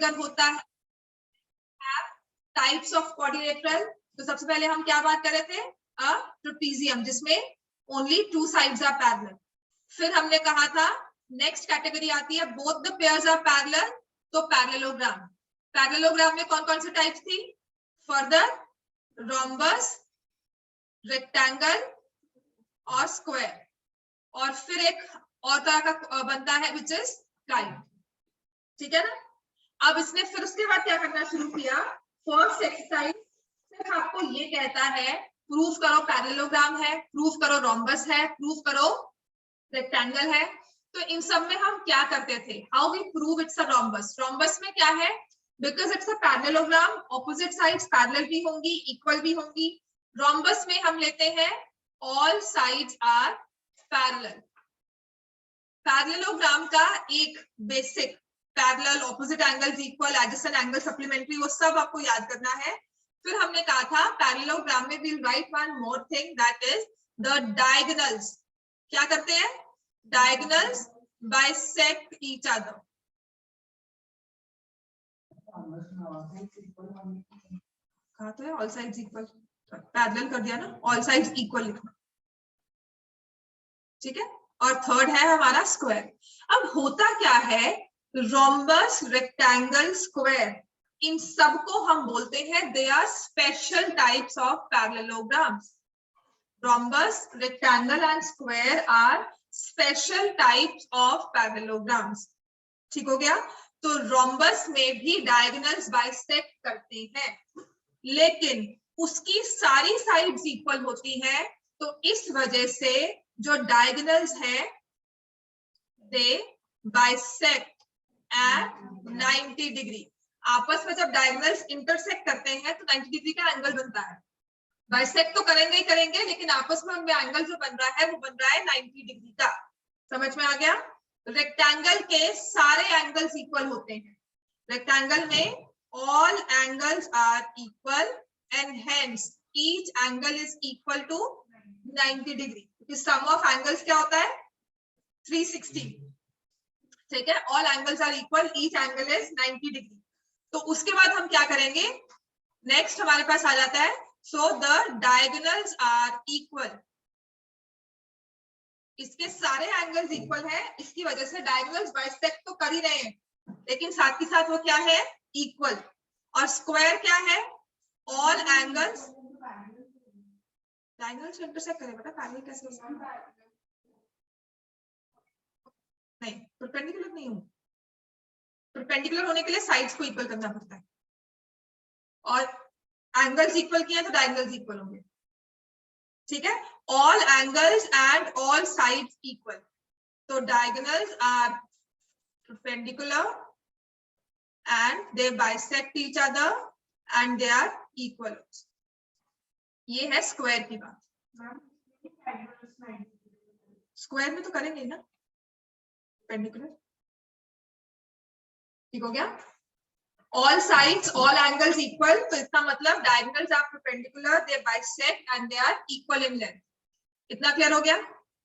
अगर होता है टाइप्स ऑफ क्वाड्रिलेटरल, तो सबसे पहले हम क्या बात कर रहे थे, अ ट्रेपेजियम जिसमें only two sides are parallel. फिर हमने कहा था नेक्स्ट कैटेगरी आती है both the pairs are parallel, तो पैरेललोग्राम। पैरेललोग्राम में कौन कौन सी टाइप्स थी, फर्दर रोम्बस, रेक्टेंगल और स्क्वायर, और फिर एक और तरह का बनता है विच इज काइट, ठीक है ना। अब इसने फिर उसके बाद क्या करना शुरू किया, फर्स्ट एक्सरसाइज सिर्फ आपको ये कहता है प्रूफ करो पैरेललोग्राम है, प्रूफ करो रोम्बस है, प्रूफ करो रेक्टेंगल है। तो इन सब में हम क्या करते थे, how we prove it's a rhombus. Rhombus में क्या है, because it's a parallelogram, opposite sides parallel भी होंगी, इक्वल भी होंगी। रोम्बस में हम लेते हैं all sides are parallel. Parallelogram का एक basic parallel, opposite angles equal, adjacent angle supplementary, वो सब आपको याद करना है। फिर हमने कहा था पैरेललोग्राम में we'll write one more thing that is the diagonals. क्या करते हैं, डायगोनल्स बाइसेक्ट ईच अदर। कहा तो है ऑल साइड्स इक्वल, पैरेलल कर दिया ना, ऑल साइड्स इक्वल लिखना, ठीक है। और थर्ड है हमारा स्क्वायर। अब होता क्या है, रोम्बस, रेक्टेंगल, स्क्वायर, इन सबको हम बोलते हैं they are special types of parallelograms. Rhombus, rectangle and square are special types of parallelograms, ठीक हो गया। तो रोम्बस में भी डायगोनल्स बाइसेक्ट करते हैं, लेकिन उसकी सारी साइड्स इक्वल होती है, तो इस वजह से जो डायगोनल्स है दे बाइसेक्ट एट 90 डिग्री। आपस में जब डायगोनल्स इंटरसेक्ट करते हैं तो 90 डिग्री का एंगल बनता है। बाइसेक्ट तो करेंगे ही करेंगे, लेकिन आपस में उनमें एंगल जो बन रहा है वो बन रहा है 90 डिग्री का। समझ में आ गया। रेक्टेंगल के सारे एंगल्स इक्वल होते हैं। रेक्टेंगल में all angles are equal and hence each angle is equal to 90 degree. Sum of angles क्या होता है, 360, ठीक है। All angles are equal, each angle is 90 degree. तो उसके बाद हम क्या करेंगे, नेक्स्ट हमारे पास आ जाता है so the diagonals are equal. इसके सारे एंगल्स इक्वल है, इसकी वजह से डायगोनल्स बाइसेक्ट तो कर ही रहे हैं, लेकिन साथ ही साथ वो क्या है, इक्वल। और स्क्वायर क्या है, ऑल एंगल्स डायगोनल से इंटरसेक्ट करें, बेटा पैरेलल कैसे हो सकता है, नहीं परपेंडिकुलर नहीं हूं। परपेंडिकुलर होने के लिए साइड्स को इक्वल करना पड़ता है, और एंगल्स इक्वल किए तो डायगोनल्स इक्वल होंगे, ठीक है। All angles and all sides equal, तो diagonals are perpendicular and they bisect each other and they are equal. ये है स्क्वायर की बात। स्क्वायर में तो करेंगे ना perpendicular, ठीक हो गया। All sides all angles equal, तो इसका मतलब diagonals are perpendicular, they bisect and they are equal in length. इतना क्लियर हो गया।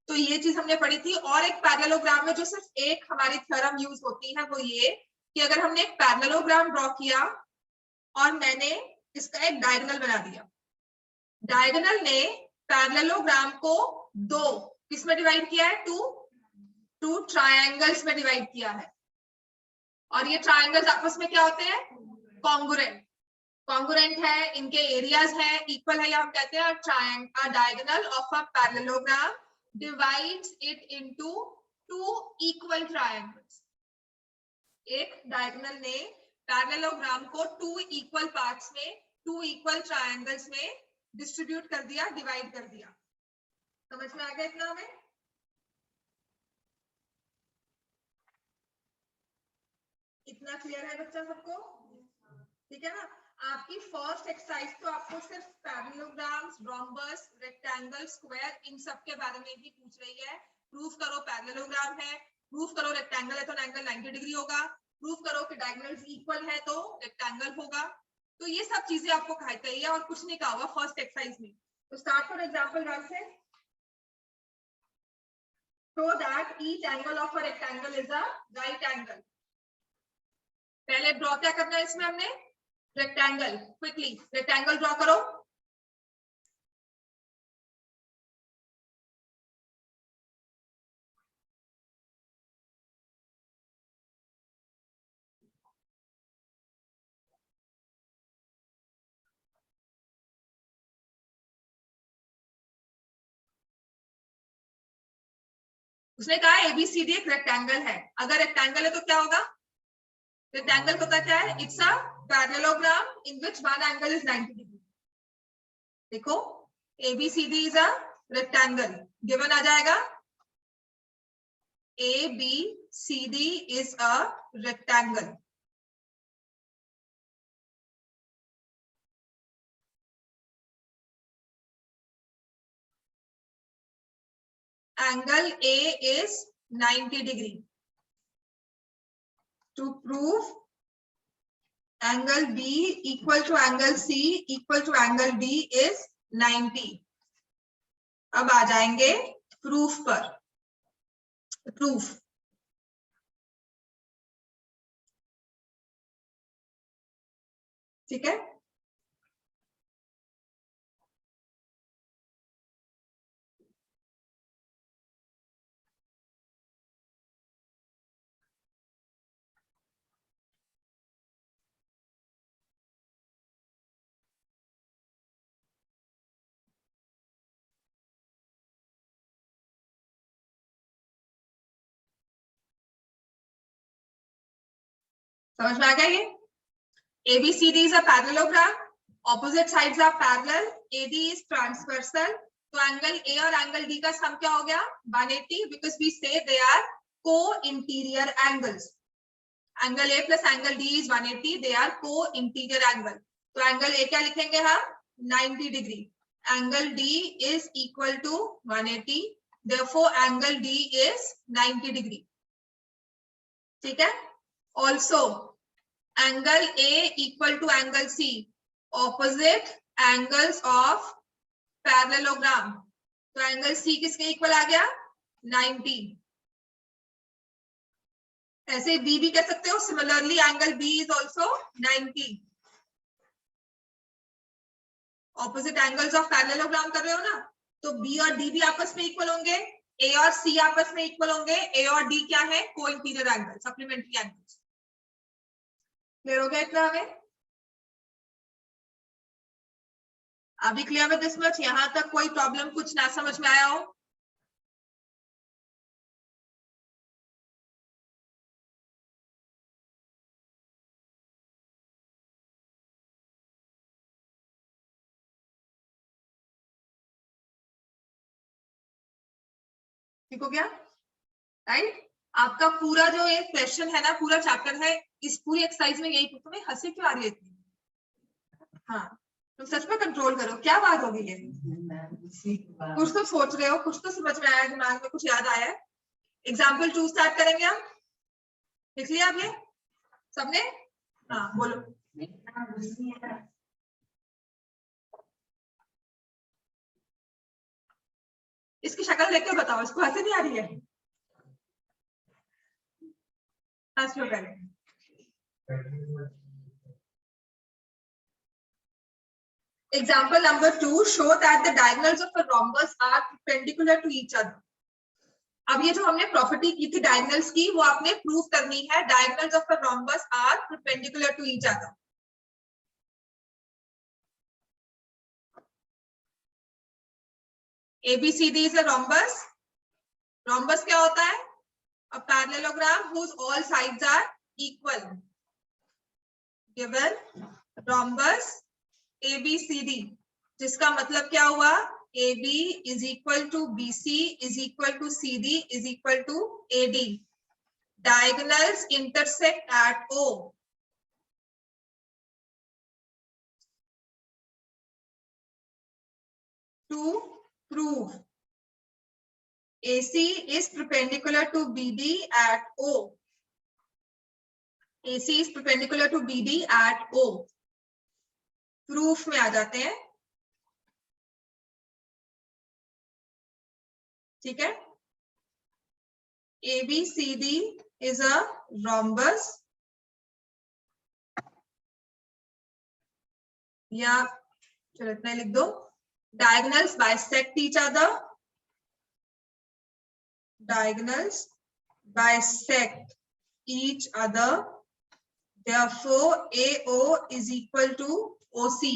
तो ये चीज हमने पढ़ी थी। और एक पैरेललोग्राम में जो सिर्फ एक हमारी थ्योरम यूज होती है वो ये कि अगर हमने एक पैरेललोग्राम ड्रॉ किया और मैंने इसका एक डायगोनल बना दिया, डायगोनल ने पैरेललोग्राम को दो किसमें डिवाइड किया है, टू ट्रायंगल्स में डिवाइड किया है, और ये ट्रायंगल्स आपस में क्या होते हैं, कॉन्ग्रुएंट। कॉन्ग्रुएंट है, इनके एरियाज है इक्वल है, या हम कहते हैं triangle, diagonal of a parallelogram divides it into two equal triangles। एक डायगोनल ने पैरेललोग्राम को टू इक्वल पार्ट्स में, टू इक्वल ट्रायंगल्स में डिस्ट्रीब्यूट कर दिया, डिवाइड कर दिया। समझ में आ गया इतना हमें। इतना क्लियर है बच्चा सबको, ठीक है ना। आपकी फर्स्ट एक्सरसाइज तो आपको सिर्फ पैरेललोग्राम्स, रोम्बस, रेक्टेंगल, स्क्वायर, इन सब के बारे में ही पूछ रही है। प्रूफ करो पैरेललोग्राम है, प्रूफ करो रेक्टेंगल है तो एंगल 90 डिग्री होगा, प्रूफ करो कि डायगोनल्स इक्वल है तो रेक्टेंगल होगा। तो ये सब चीजें आपको कही है और कुछ नहीं कहा हुआ फर्स्ट एक्सरसाइज में। तो स्टार्ट फॉर एग्जांपल 1 से, so that each angle of a rectangle is a right angle। पहले ड्रॉ क्या करना है इसमें हमने, रेक्टेंगल। क्विकली रेक्टेंगल ड्रॉ करो। उसने कहा एबीसीडी एक रेक्टेंगल है। अगर रेक्टेंगल है तो क्या होगा, रेक्टेंगल पता क्या है, it's a parallelogram in which one angle is 90 degree. देखो ABCD is a rectangle, given आ जाएगा ABCD is a rectangle. Angle A is 90 degree. To prove angle B equal to angle C equal to angle D is 90. अब आ जाएंगे proof पर। Proof ठीक है, समझ में आ गया ये। ABCD is a parallelogram, opposite sides are parallel, AD is transversal, तो एंगल A और एंगल D का सम क्या हो गया 180, because we say they are co-interior angles. Angle A plus angle D is 180, they are co-interior angle. तो angle A क्या लिखेंगे हम 90 degree, angle D is equal to 180, therefore angle D is 90 degree. ठीक है, also angle A equal to angle C, opposite angles of parallelogram, तो angle C किसके equal आ गया 90। ऐसे B भी कह सकते हो, similarly angle B is also 90। Opposite angles of parallelogram कर रहे हो ना, तो B और D भी आपस में इक्वल होंगे, A और C आपस में इक्वल होंगे, A और D क्या है को interior angle, supplementary angles. Clear हो गया इतना हमें, अभी क्लियर विद दिस मच, यहां तक कोई प्रॉब्लम कुछ ना समझ में आया हो? ठीक हो गया, राइट। आपका पूरा जो ये क्वेश्चन है ना, पूरा चैप्टर है, इस पूरी एक्सरसाइज में यही, तुम्हें हंसी क्यों आ रही है इतनी? हाँ तुम सच में कंट्रोल करो, क्या बात होगी ये? कुछ तो सोच रहे हो, कुछ तो समझ में आया, दिमाग में कुछ याद आया है। एग्जाम्पल 2 स्टार्ट करेंगे हम, लिख लिया आपने सबने? हाँ बोलो। इसकी शक्ल देख के बताओ, इसको हंसी नहीं आ रही है? हंस लो पहले। Example number 2, show that the diagonals of a rhombus are perpendicular to each other. अब ये जो हमने प्रॉपर्टी की थी डायगोनल्स की, वो आपने प्रूव करनी है। Diagonals of a rhombus are perpendicular to each other. ABCD is a rhombus. Rhombus क्या होता है? A parallelogram whose all sides are equal. Given rhombus ABCD, जिसका मतलब क्या हुआ, AB is equal to BC is equal to CD is equal to AD. Diagonals intersect at O. To prove AC is perpendicular to BD at O. AC is perpendicular to BD at O. Proof में आ जाते हैं, ठीक है। ABCD is a rhombus या चलो इतना लिख दो, diagonals bisect each other, diagonals bisect each other, therefore AO is equal to OC।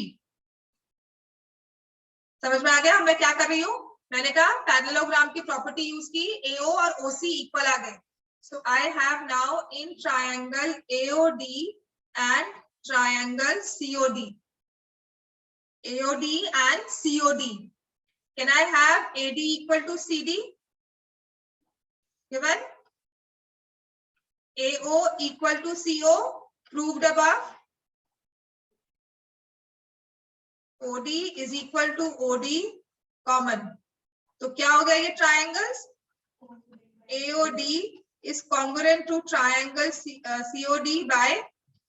समझ में आ गया मैं क्या कर रही हूँ? मैंने कहा पैरेललोग्राम की प्रॉपर्टी यूज की, AO और OC इक्वल आ गए। So I have now in triangle AOD and triangle COD, AOD and COD, can I have AD equal to CD? Given AO equal to CO, proved above, OD is equal to OD common। तो क्या हो गया ये triangles? AOD is congruent to triangle COD by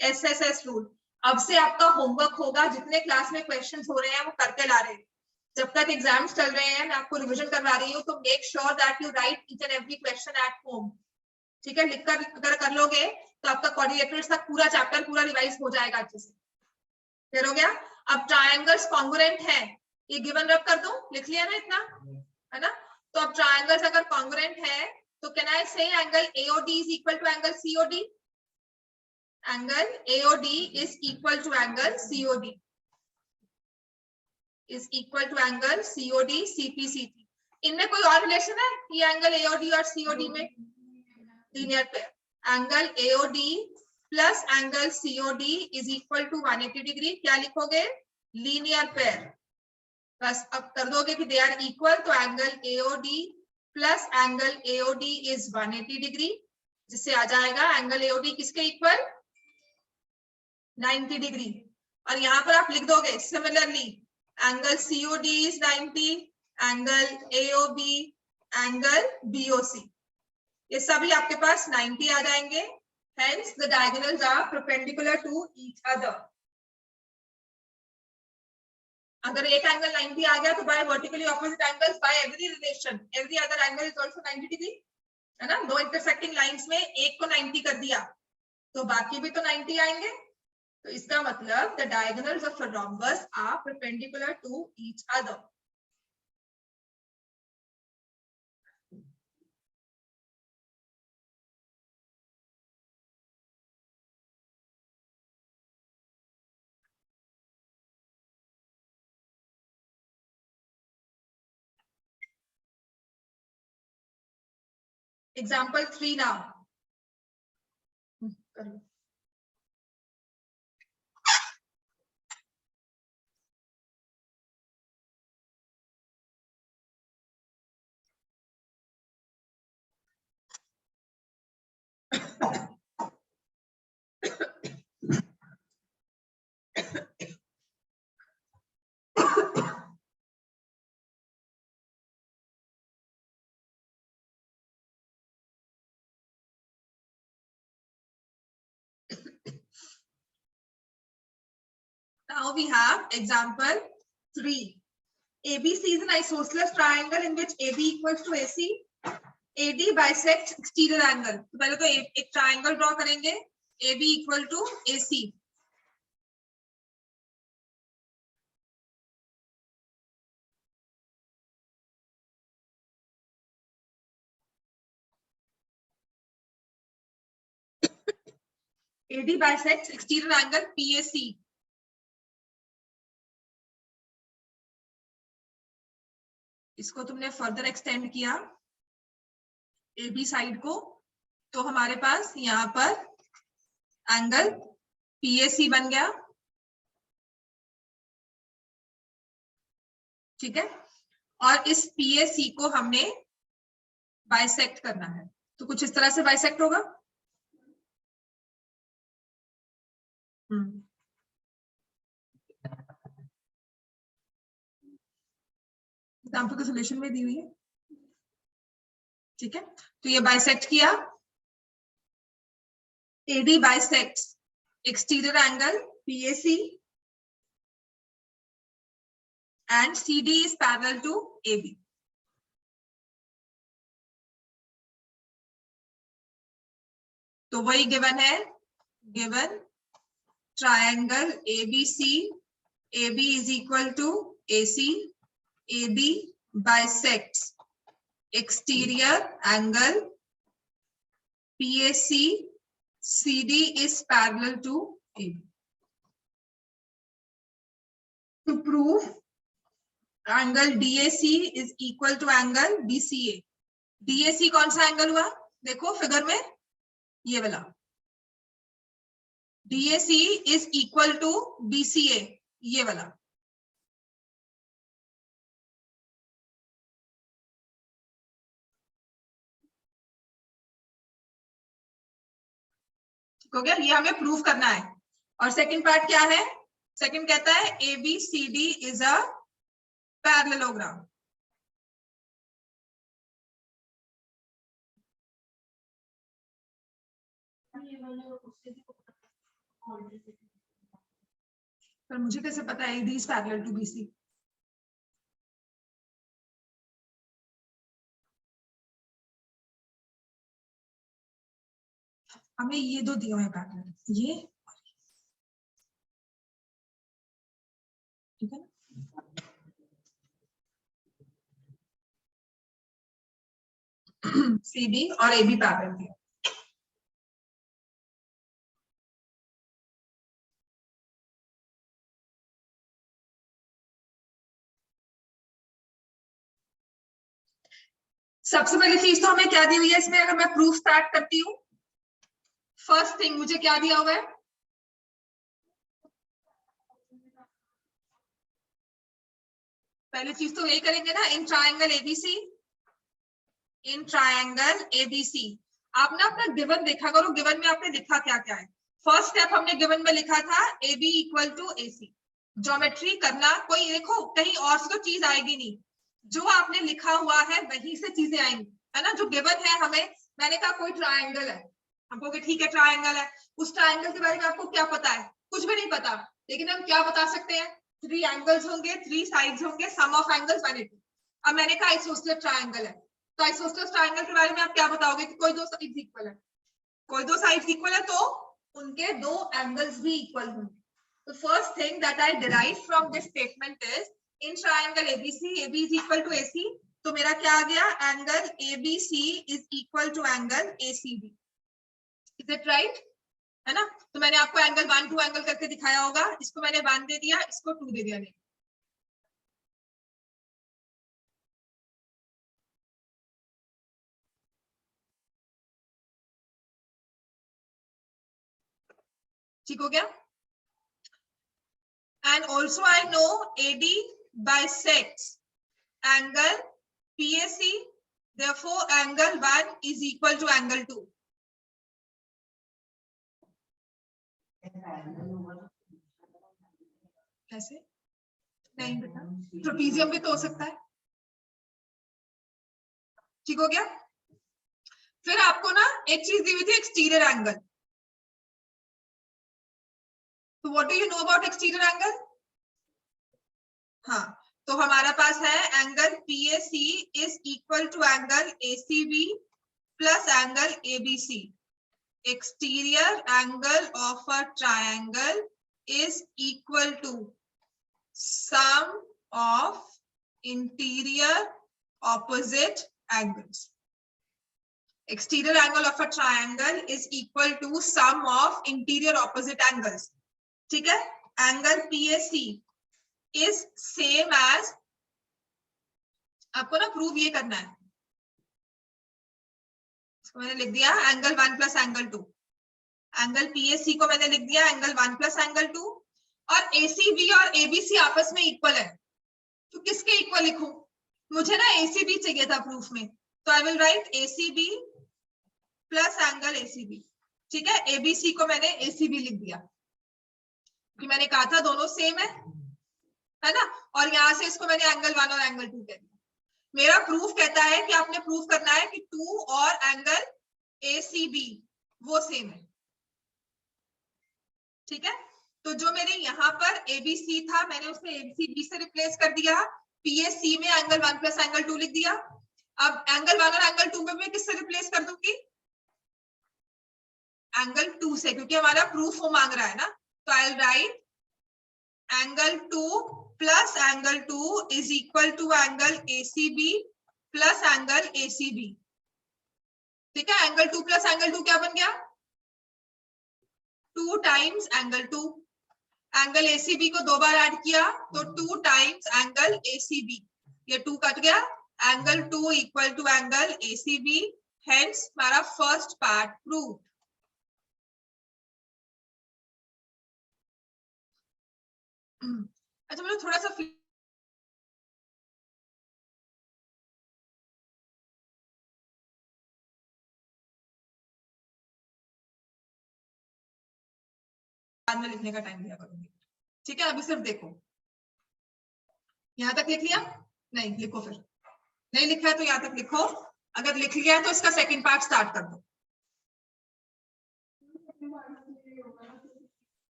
SSS rule। अब से आपका homework होगा, जितने क्लास में क्वेश्चंस हो रहे हैं वो करके ला रहे हैं। जब तक एग्जाम्स चल रहे हैं मैं आपको रिवीजन करवा रही हूँ, तो make sure that you right each and every question at home. ठीक है, लिखकर अगर कर लोगे तो आपका कोऑर्डिनेटर्स का पूरा चैप्टर पूरा रिवाइज हो जाएगा अच्छे से। क्लियर हो गया? अब ट्रायंगल्स कॉन्ग्रुएंट है, ये गिवन रब कर दूं, लिख लिया ना इतना, है ना? तो अब ट्रायंगल्स अगर कॉन्ग्रुएंट है तो can I say angle AOD is equal to angle COD? Angle AOD is equal to angle COD, is equal to angle COD CPCT। इनमें कोई और रिलेशन है ये एंगल AOD और COD में? Linear pair, angle AOD plus angle COD is equal to 180 degree. क्या लिखोगे? Linear pair. बस अब कर दोगे कि दे आर इक्वल, तो angle AOD plus angle AOD is 180 degree, जिससे आ जाएगा एंगल AOD किसके इक्वल? 90 डिग्री। और यहां पर आप लिख दोगे similarly angle COD is 90, angle AOB, angle BOC, ये सभी आपके पास 90 आ जाएंगे। Hence the diagonals are perpendicular to each other। अगर एक एंगल 90 आ गया तो by vertically opposite angles by every relation every other angle is also 90 degree, है ना? दो intersecting lines में एक को 90 कर दिया तो बाकी भी तो 90 आएंगे। तो इसका मतलब the diagonals of a rhombus are perpendicular to each other। Example 3 now। Now we have example 3। ABC is an isosceles triangle in which AB equals to AC। AD bisects exterior angle। तो पहले तो एक triangle draw करेंगे, AB equal to AC। AD bisects exterior angle PAC। इसको तुमने further extend किया AB side को, तो हमारे पास यहाँ पर एंगल PAC बन गया। ठीक है, और इस PAC को हमने बाइसेक्ट करना है, तो कुछ इस तरह से बाइसेक्ट होगा। एग्जाम्पल की सोल्यूशन में दी हुई है। ठीक है, तो ये बाइसेक्ट किया, AD bisects exterior angle PAC and CD is parallel to AB। तो वही गिवन है, given triangle ABC AB is equal to AC. AB bisects exterior angle PAC. CD is parallel to AB. To prove angle DAC is equal to angle BCA. DAC कौन सा angle हुआ? देखो figure में ये वाला DAC is equal to BCA, ये वाला। ठीक हो गया? ये हमें प्रूव करना है। और सेकंड पार्ट क्या है? सेकंड कहता है ABCD is a parallelogram. पर मुझे कैसे पता है AD is parallel to BC? हमें ये दो दिए हुए हैं पैरेलल, ये ठीक है ना? CD और AB पैरेलल दिया। सबसे पहली चीज तो हमें क्या दी हुई है इसमें? अगर मैं प्रूफ स्टार्ट करती हूँ, फर्स्ट थिंग मुझे क्या दिया हुआ है? पहली चीज तो यही करेंगे ना, in triangle ABC, in triangle ABC. आप ना अपना गिवन देखा करो, गिवन में आपने लिखा क्या क्या है। फर्स्ट स्टेप हमने गिवन में लिखा था AB equal to AC। Geometry करना, कोई देखो कहीं और से तो चीज आएगी नहीं, जो आपने लिखा हुआ है वहीं से चीजें आएंगी, है ना? जो गिवन है हमें, मैंने कहा कोई ट्रायंगल है, हम कहोगे ठीक है ट्रायंगल है, उस ट्रायंगल के बारे में आपको क्या पता है? कुछ भी नहीं पता, लेकिन हम क्या बता सकते हैं? 3 एंगल्स होंगे, 3 साइड्स होंगे, सम ऑफ एंगल्स 180। अब मैंने कहा आइसोसेलेस ट्रायंगल है, तो आइसोसेलेस ट्रायंगल के बारे में आप क्या बताओगे कि कोई दो साइड्स इक्वल है, कोई दो साइड्स इक्वल है तो उनके दो एंगल्स भी इक्वल होंगे। The first thing that I derive from this statement is in triangle ABC, AB is equal to AC, तो मेरा क्या आ गया? Angle ABC is equal to angle ACB. Is it right? है ना? तो मैंने आपको एंगल 1 2 एंगल करके दिखाया होगा, इसको मैंने 1 दे दिया, इसको 2 दे दिया। नहीं, ठीक हो गया? And also I know AD bisects angle PAC, therefore angle 1 is equal to angle 2. कैसे? नहीं बेटा, ट्रेपीजियम भी तो हो सकता है। ठीक हो गया? फिर आपको ना एक चीज दी हुई थी, एक्सटीरियर एंगल। तो what do you know about exterior angle? हाँ, तो हमारा पास है angle PAC is equal to angle ACB plus angle ABC। Exterior angle of a triangle is equal to sum of interior opposite angles. Exterior angle of a triangle is equal to sum of interior opposite angles. ठीक है? Angle PAC is same as, आपको ना prove ये करना है, इसको मैंने लिख दिया angle 1 plus angle 2। Angle PAC को मैंने लिख दिया एंगल 1 प्लस एंगल 2, और ACB और ABC आपस में इक्वल है, तो किसके इक्वल लिखूं? मुझे ना ACB चाहिए था प्रूफ में, तो I will right ACB plus angle ACB। ठीक है? ABC को मैंने ACB लिख दिया, कि मैंने कहा था दोनों सेम है ना? और यहां से इसको मैंने एंगल 1 और एंगल 2 कह दिया। मेरा प्रूफ कहता है कि आपने प्रूफ करना है कि 2 और एंगल ACB वो सेम है। ठीक है? तो जो मेरे यहाँ पर ABC था, मैंने उसे ACB से रिप्लेस कर दिया, PAC में एंगल 1 प्लस एंगल 2 लिख दिया। अब एंगल 1 और एंगल 2 में मैं किससे रिप्लेस कर दूंगी? एंगल 2 से, क्योंकि हमारा प्रूफ वो मांग रहा है ना। तो I will write angle 2 plus angle 2 is equal to angle ACB plus angle ACB। ठीक है, एंगल 2 प्लस एंगल 2 क्या बन गया? 2 टाइम्स एंगल 2। एंगल ACB को 2 बार ऐड किया तो 2 टाइम्स एंगल ACB, ये 2 कट गया, angle 2 equal to angle ACB, hence हमारा फर्स्ट पार्ट प्रूव। अच्छा मुझे थोड़ा सा बाद में लिखने का टाइम दिया करूंगी। ठीक है, अभी सिर्फ देखो। यहां तक लिख लिया? नहीं लिखो, फिर नहीं लिखा है तो यहां तक लिखो, अगर लिख लिया है तो इसका सेकंड पार्ट स्टार्ट कर दो।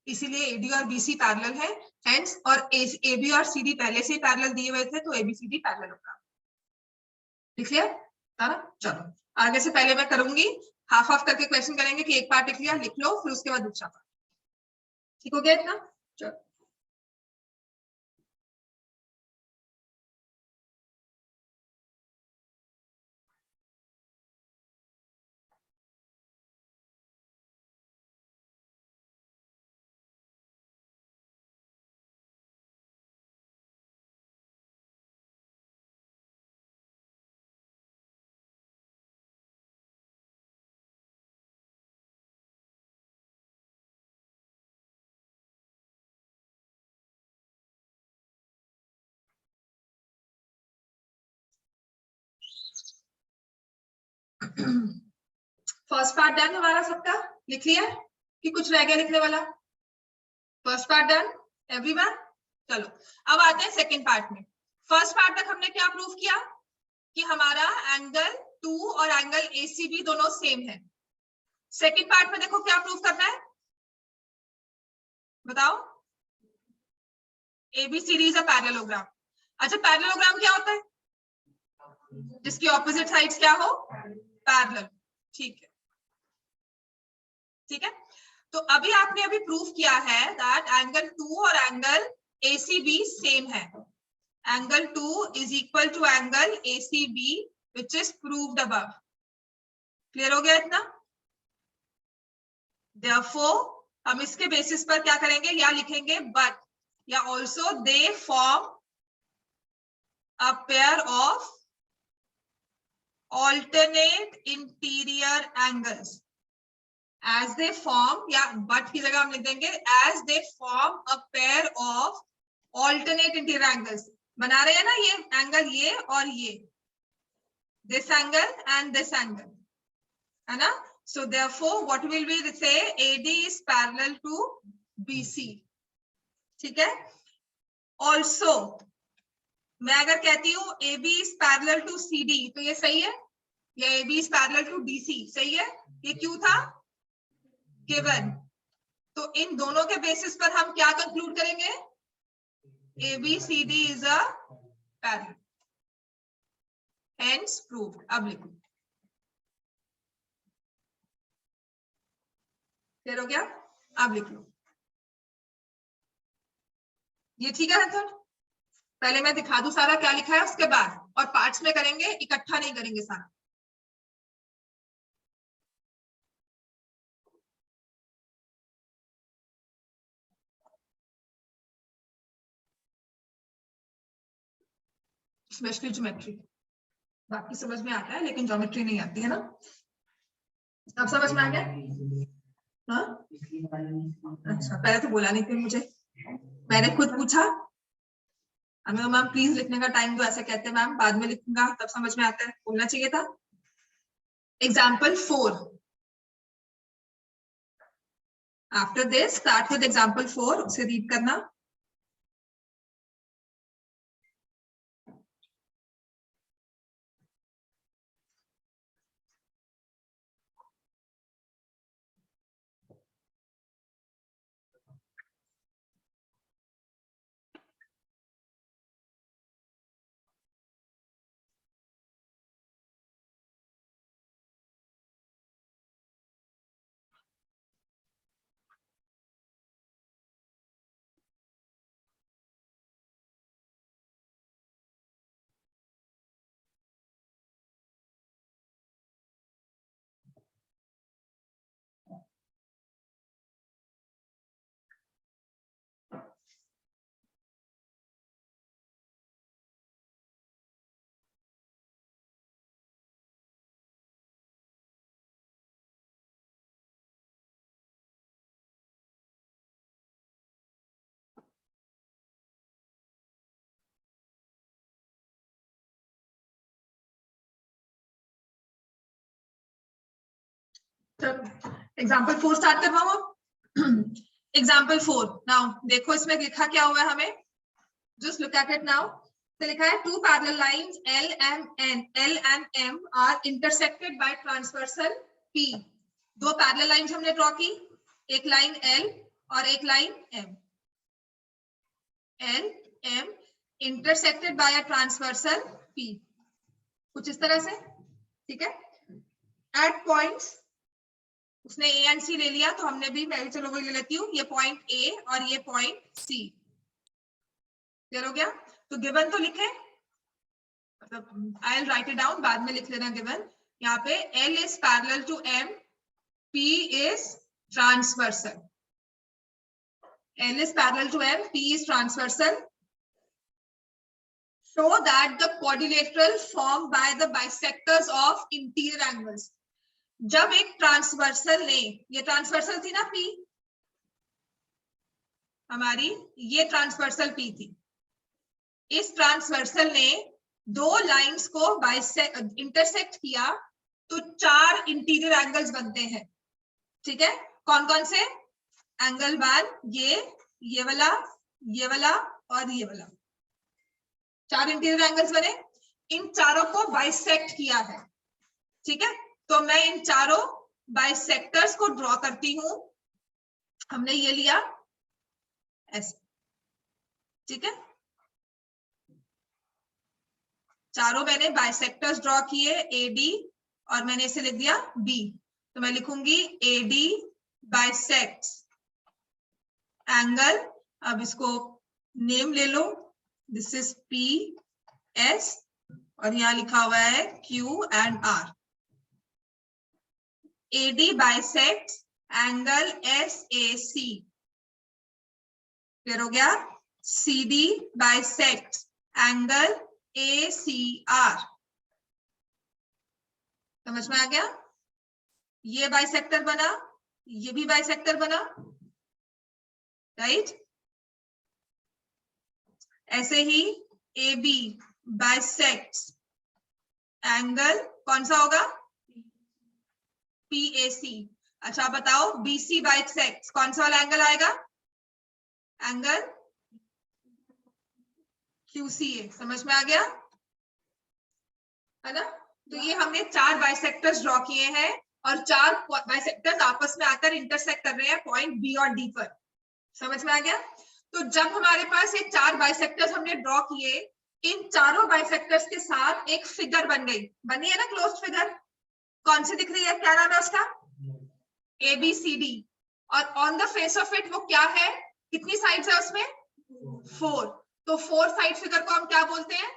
इसीलिए एडी और बीसी पैरेलल है, हेंस, और एबी और सीडी पहले से ही पैरेलल दिए हुए थे तो एबीसीडी पैरेलल होगा। लिख लिया? चलो आगे से पहले मैं करूंगी, हाफ हाफ करके क्वेश्चन करेंगे कि एक पार्ट लिख लिया, लिख लो, फिर उसके बाद दूसरा पार्ट। ठीक हो गया इतना? चलो फर्स्ट पार्ट डन हमारा सबका, लिख लिया कि कुछ रह गया लिखने वाला? First part done everyone. चलो अब आते हैं सेकंड पार्ट में। फर्स्ट पार्ट तक हमने क्या प्रूव किया कि हमारा एंगल 2 और एंगल ACB दोनों सेम है। सेकंड पार्ट में देखो क्या प्रूव करना है, बताओ? ABCD is a parallelogram. अच्छा पैरेललोग्राम क्या होता है? जिसकी ऑपोजिट साइड्स क्या हो? पैरेलल। ठीक है, ठीक है। तो अभी आपने अभी प्रूव किया है दैट एंगल 2 और एंगल ACB सेम है। Angle 2 is equal to angle ACB which is proved above. Clear हो गया इतना? Therefore, हम इसके बेसिस पर क्या करेंगे, या लिखेंगे बट, या also they form a pair of alternate interior angles as they form, या but की जगह हम लिख देंगे as they form a pair of alternate interior angles। बना रहे हैं ना ये एंगल, ये और ये, this angle and this angle, है ना? So therefore what will we say? AD is parallel to BC। ठीक है। Also मैं अगर कहती हूँ AB is parallel to CD तो ये सही है, या AB is parallel to DC सही है? ये क्यों था? गिवन। तो इन दोनों के बेसिस पर हम क्या कंक्लूड करेंगे? ABCD is a parallel, hence proved। अब लिखो, क्लियर हो गया? अब लिख लो, ये ठीक है ना? पहले मैं दिखा दूं सारा क्या लिखा है, उसके बाद और पार्ट्स में करेंगे, इकट्ठा नहीं करेंगे सारा। स्पेशली ज्योमेट्री, बाकी समझ में आता है लेकिन ज्योमेट्री नहीं आती है ना। अब समझ में आ गया? हाँ अच्छा, पहले तो बोला नहीं फिर मुझे, मैंने खुद पूछा मैम प्लीज लिखने का टाइम दो, ऐसे कहते हैं मैम, बाद में लिखूंगा तब समझ में आता है, बोलना चाहिए था। Example 4, after this start with example 4, उसे रीड करना। एग्जाम्पल 4 स्टार्ट करवाऊं। एग्जाम्पल 4 नाउ देखो इसमें लिखा क्या हुआ है हमें, just look at it now. तो लिखा है two parallel lines L and M are intersected by transversal P। दो पैरेलल लाइंस हमने ड्रॉ की, एक लाइन L और एक line M। L M intersected by a transversal P, कुछ इस तरह से, ठीक है। एट पॉइंट्स उसने A एंड C ले लिया, तो हमने भी, मैं भी चलो वही ले लेती हूँ, ये पॉइंट A और ये पॉइंट C। क्लियर हो गया? तो गिवन तो लिखे, मतलब I will write it down, बाद में लिख लेना गिवन। यहाँ पे L is parallel to M, P is transversal. L is parallel to M, P is transversal. Show that the quadrilateral formed by the bisectors of interior angles. जब एक transversal ने, ये ट्रांसवर्सल थी ना P हमारी, ये ट्रांसवर्सल P थी, इस ट्रांसवर्सल ने दो लाइंस को इंटरसेक्ट किया तो चार इंटीरियर एंगल्स बनते हैं, ठीक है। कौन कौन से? एंगल 1, ये वाला और ये वाला, चार इंटीरियर एंगल्स बने। इन चारों को बाइसेक्ट किया है, ठीक है। तो मैं इन चारों बाइसेक्टर्स को ड्रॉ करती हूं। हमने ये लिया ऐसे, ठीक है। चारों मैंने बाइसेक्टर्स ड्रॉ किए, AD, और मैंने इसे लिख दिया B। तो मैं लिखूंगी AD बाइसेक्ट्स एंगल, अब इसको नेम ले लो, दिस इज PS और यहाँ लिखा हुआ है Q and R। AD bisects angle SAC, clear हो गया। CD बाइसेक्ट्स एंगल ACR, समझ में आ गया? ये बाइसेक्टर बना, ये भी बाइसेक्टर बना, राइट। ऐसे ही AB बाइसेक्ट्स एंगल कौन सा होगा? PAC। अच्छा बताओ, BC बाइसेक्ट्स कौन सा वाला एंगल आएगा? Angle QCA। समझ में आ गया है ना? तो ये हमने चार बाइसेक्टर्स ड्रॉ किए हैं और चार बाइसेक्टर्स आपस में आकर इंटरसेक्ट कर रहे हैं पॉइंट B और D पर। समझ में आ गया? तो जब हमारे पास ये चार बाइसेक्टर्स हमने ड्रॉ किए, इन चारों बाइसेक्टर्स के साथ एक फिगर बन गई, बनी है ना क्लोज्ड फिगर। कौन सी दिख रही है, क्या नाम है उसका? ABCD। और on the face of it वो क्या है, कितनी साइड्स है उसमें? 4। तो 4 साइड फिगर को हम क्या बोलते हैं?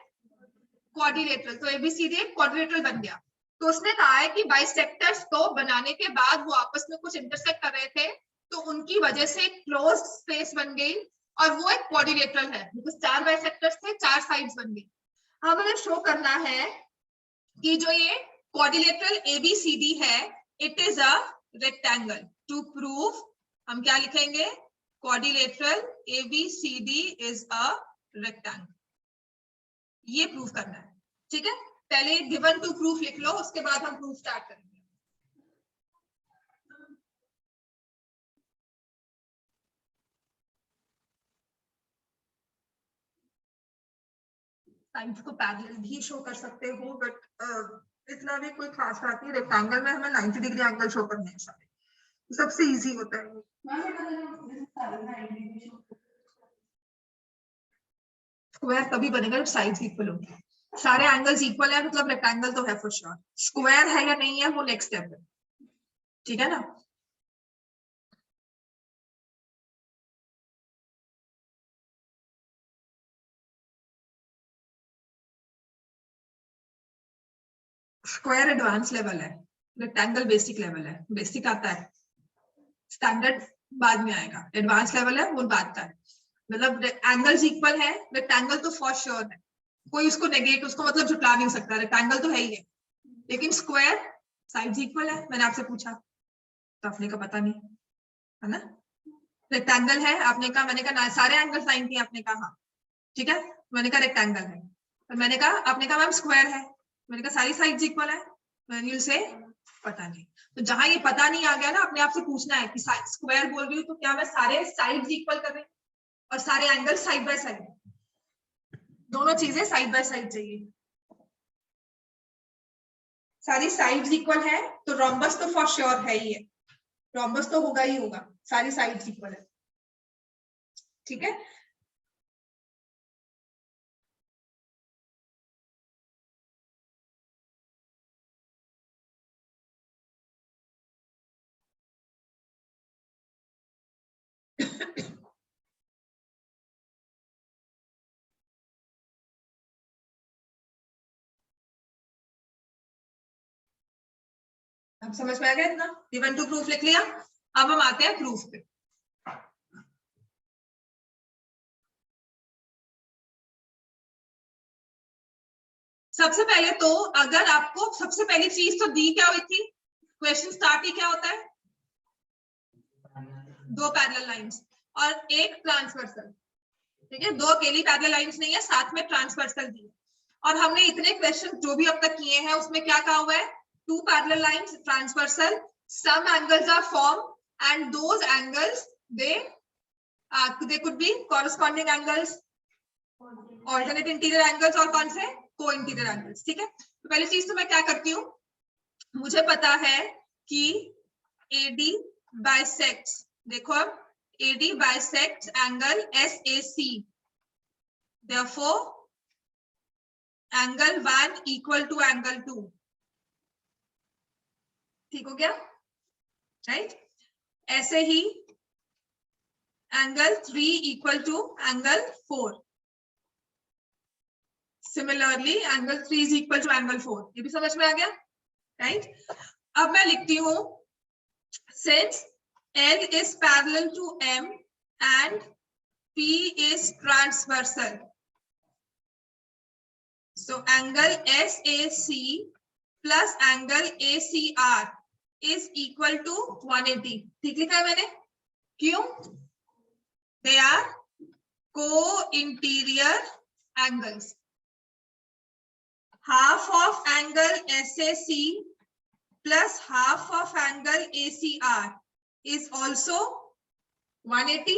क्वाड्रिलेटरल। तो ABCD एक क्वाड्रिलेटरल बन गया। तो उसने कहा है कि बाइसेक्टर्स को बनाने के बाद वो आपस में कुछ इंटरसेक्ट कर रहे थे, तो उनकी वजह से क्लोज्ड स्पेस बन गई और वो एक क्वाड्रिलेटरल है, बिकॉज़ चार बाइसेक्टर्स थे, चार साइड्स बन गई। अब हमें शो करना है कि जो ये क्वाड्रिलेटरल ABCD है, it is a rectangle. To prove हम क्या लिखेंगे? Quadrilateral ABCD is a rectangle. ये प्रूफ करना है, ठीक है। पहले गिवन टू प्रूफ लिख लो, उसके बाद हम प्रूफ स्टार्ट करेंगे। साइड्स को पैरेलल भी शो कर सकते हो, बट इतना भी कोई खास बात नहीं। रेक्टेंगल में हमें 90 डिग्री एंगल शो करने हैं सारे, सबसे इजी होता है। स्क्वायर तभी बनेगा जब साइड्स इक्वल होंगी। सारे एंगल्स इक्वल है मतलब रेक्टेंगल तो है फॉर श्योर। स्क्वायर है या नहीं है वो नेक्स्ट स्टेप है, ठीक है ना। स्क्वायर एडवांस लेवल है, रेक्टेंगल बेसिक लेवल है। बेसिक आता है, स्टैंडर्ड बाद में आएगा, एडवांस लेवल है वो बाद का है। मतलब एंगल्स इक्वल है, रेक्टेंगल तो फॉर श्योर है, कोई उसको नेगेट, उसको मतलब झुटला नहीं सकता, रेक्टेंगल तो है ही है। लेकिन स्क्वायर साइड्स इक्वल है, मैंने आपसे पूछा तो आपने का पता नहीं है ना। रेक्टेंगल है, आपने कहा, मैंने कहा सारे एंगल साइन किए, आपने कहा हाँ, ठीक है। मैंने कहा रेक्टेंगल है, और मैंने कहा, आपने कहा मैम स्क्वायर है, मैंने कहा सारी साइड्स इक्वल है, यू से पता नहीं। तो जहां ये पता नहीं आ गया ना, अपने आप से पूछना है कि स्क्वायर बोल रही हूँ तो क्या मैं सारे साइड्स इक्वल कर रही हूँ और सारे एंगल साइड बाय साइड, दोनों चीजें साइड बाय साइड चाहिए। सारी साइड्स इक्वल है तो रोम्बस तो फॉर श्योर है ही है, रोम्बस तो होगा ही होगा, सारी साइड्स इक्वल है। ठीक है, अब समझ में आ गया इतना? गिवन टू प्रूफ लिख लिया। अब हम आते हैं प्रूफ पे। सबसे पहले तो अगर आपको सबसे पहली चीज तो दी क्या हुई थी, क्वेश्चन स्टार्ट ही क्या होता है, दो पैरेलल लाइंस और एक ट्रांसवर्सल। ठीक है, दो अकेली पैरेलल लाइंस नहीं है, साथ में ट्रांसवर्सल दी है। और हमने इतने क्वेश्चन जो भी अब तक किए हैं उसमें क्या कहा हुआ है, two parallel lines transversal, some angles are formed and those angles they could be corresponding angles, alternate interior angles और कौन से को इंटीरियर एंगल्स। ठीक है, तो पहली चीज तो मैं क्या करती हूँ, मुझे पता है कि AD bisects, देखो अब AD bisects angle SAC, therefore angle 1 equal to angle 2। ठीक हो गया, राइट? ऐसे ही angle 3 equal to angle 4, similarly angle 3 is equal to angle 4। ये भी समझ में आ गया, राइट? अब मैं लिखती हूं, since L is parallel to M and P is transversal, so angle SAC plus angle ACR is equal to 180। ठीक लिखा है मैंने, क्यों? They are co-interior angles। half of angle SAC plus half of angle ACR is also 180।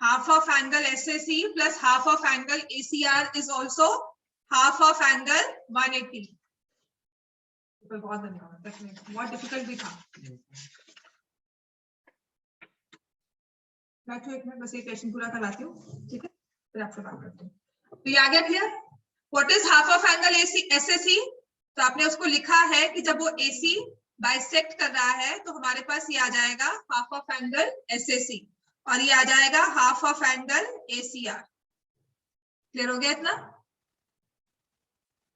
half of angle SAC plus half of angle ACR is also half of angle 180। बहुत धन्यवाद, बहुत difficult भी था। बैठो एक मिनट, बस ये question पूरा करवाती हूँ, ठीक है, फिर आपसे बात करती हूँ। तो ये आ गया clear? What is half of angle SAC? तो आपने उसको लिखा है कि जब वो AC बाइसेक्ट कर रहा है तो हमारे पास ये आ जाएगा हाफ ऑफ एंगल SAC और ये आ जाएगा half of angle ACR। Clear हो गया इतना?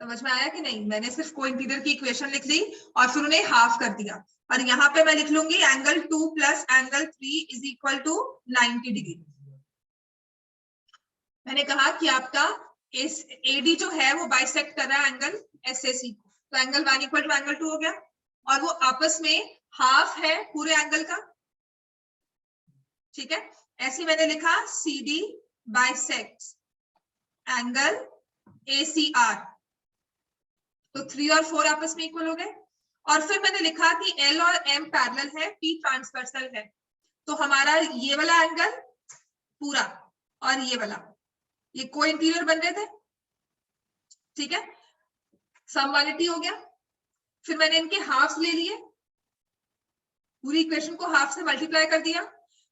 समझ में आया कि नहीं? मैंने सिर्फ को इंटीरियर की इक्वेशन लिख ली और फिर उन्हें हाफ कर दिया, और यहाँ पे मैं लिख लूंगी angle 2 plus angle 3 is equal to 90 degree. मैंने कहा कि आपका AD जो है वो बाइसेक्ट कर रहा है एंगल SAC को, तो एंगल 1 इक्वल टू एंगल 2 हो गया, और वो आपस में हाफ है पूरे एंगल का। ठीक है, ऐसे मैंने लिखा CD बाइसेक्ट्स एंगल ACR, तो 3 और 4 आपस में इक्वल हो गए। और फिर मैंने लिखा कि L और M पैरेलल है, P ट्रांसवर्सल है, तो हमारा ये वाला एंगल पूरा और ये वाला, ये को इंटीरियर बन रहे थे। ठीक है, सम 180 हो गया। फिर मैंने इनके हाफ ले लिए, पूरी इक्वेशन को हाफ से मल्टीप्लाई कर दिया,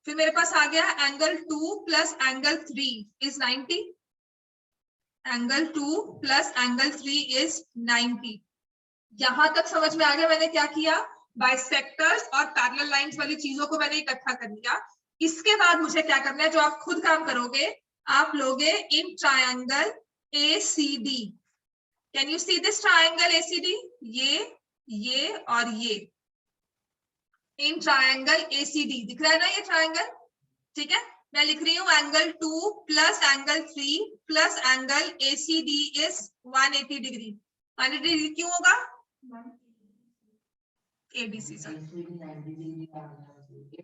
फिर मेरे पास आ गया angle 2 plus angle 3 is 90। Angle 2 plus angle 3 is 90। यहां तक समझ में आ गया मैंने क्या किया, बाइसेक्टर्स और पैरेलल लाइंस वाली चीजों को मैंने इकट्ठा कर लिया। इसके बाद मुझे क्या करना है, जो आप खुद काम करोगे, आप लोगे in triangle ACD। Can you see this triangle ACD? ये और ये, इन ट्रायंगल ACD दिख रहा है ना ये ट्रायंगल? ठीक है, मैं लिख रही हूँ angle 2 plus angle 3 plus angle ACD is 180 degree. 180 degree क्यों होगा? ADC सर,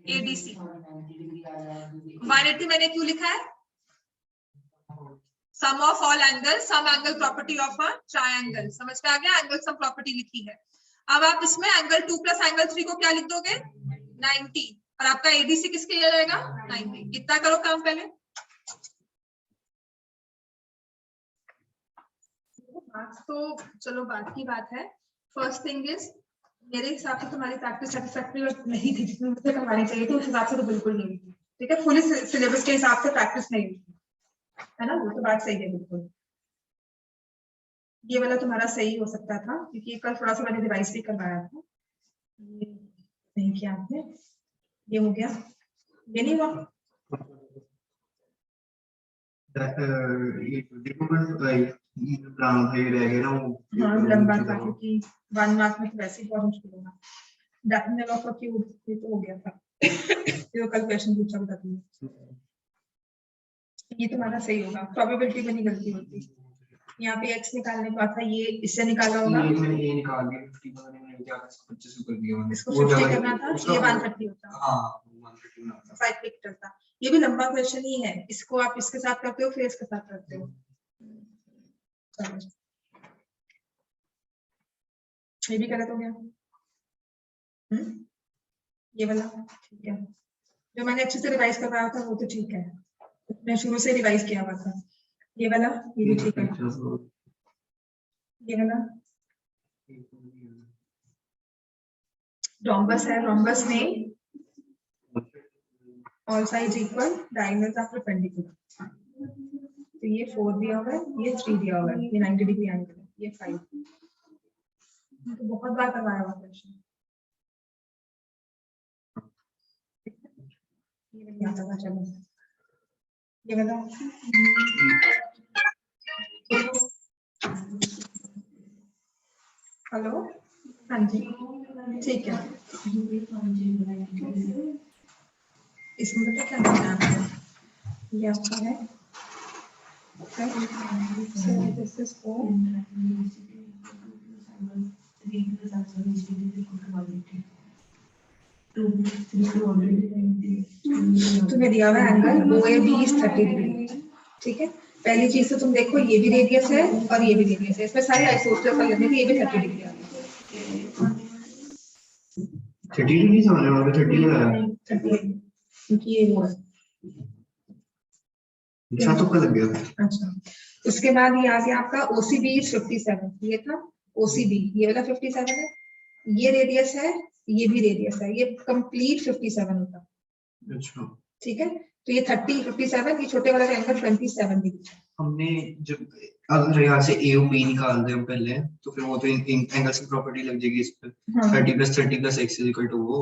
ADC 180 मैंने क्यों लिखा है? Sum of all angle, sum angle property of a triangle, समझ में आ गया? एंगल सम प्रॉपर्टी लिखी है। अब आप इसमें एंगल 2 प्लस एंगल 3 को क्या लिख दोगे? 90, और आपका एडीसी किसके लिए रहेगा? 90। कितना करो काम पहले। तो चलो बात की बात है। फर्स्ट थिंग इज, मेरे हिसाब से तुम्हारी प्रैक्टिस सेटिस्फैक्टरी नहीं थी, जितनी मुझे करवानी चाहिए थी उस हिसाब से तो बिल्कुल नहीं थी। ठीक है, फुल सिलेबस के हिसाब से प्रैक्टिस नहीं हुई है ना, वो तो बात सही है बिल्कुल। ये वाला तुम्हारा सही हो सकता था क्योंकि कल थोड़ा सा मैंने रिवाइज भी करवाया था, ये नहीं किया आपने, ये हो गया, ये नहीं हुआ। हाँ लंबा था क्योंकि 1 मार्क में तो वैसे ही बहुत मुश्किल होगा। डेफिनेट ऑफ क्यूब ये तो हो गया था ये कल क्वेश्चन पूछा था तुमने, ये तुम्हारा सही होगा। प्रोबेबिलिटी में नहीं गलती होती। यहाँ पे x निकालने को आता, ये इससे निकाला होगा, ये मैंने ये निकाल दिया 50 पता नहीं मैंने क्या 25 कर दिया मैंने, इसको 50 करना था, ये 130 होता। हां 130 ना साइक्लिक चलता। ये भी लंबा क्वेश्चन ही है, इसको आप इसके साथ करते हो फिर इसके साथ करते हो। ये भी गलत हो गया। ये वाला ठीक है, जो मैंने अच्छे से रिवाइज करवाया था वो तो ठीक है, मैं शुरू से रिवाइज किया हुआ था। ये वाला ये भी ठीक है। ये वाला रोम्बस है, रोम्बस में all sides equal, diagonals are perpendicular. तो ये 4 दिया हुआ है, ये 3 दिया हुआ है, ये 90 डिग्री एंगल है, ये 5। तो बहुत बार करवाया हुआ क्वेश्चन। ये नहीं आता था, चलो ये वाला हेलो, हाँ जी ठीक है। इसमें पता क्या करना है आपको, ये आपका है दिस इज तुम्हें दिया हुआ एंगल OAB is 30 डिग्री। ठीक है, पहली चीज तो तुम देखो ये भी रेडियस है और ये भी रेडियस है, इसमें सारे आइसोसलेस कर लेते हैं, ये भी 30 डिग्री आ गया। 30 डिग्री समझ रहे हो, 30 लगाया 30 क्योंकि ये वो है। अच्छा तो कल लग गया। अच्छा, उसके बाद ये आ गया आपका OCB is 57, ये था OCB, ये वाला 57 है, ये रेडियस है, ये भी रेडियस है, ये कंप्लीट 57 होता। अच्छा ठीक है, तो ये 30 57, ये छोटे वाला का एंगल 27 डिग्री। हमने जब अगर यहाँ से A और B निकाल दें हम पहले, तो फिर वो तो एंगल्स की प्रॉपर्टी लग जाएगी इस पे। 30 + 30 + x = वो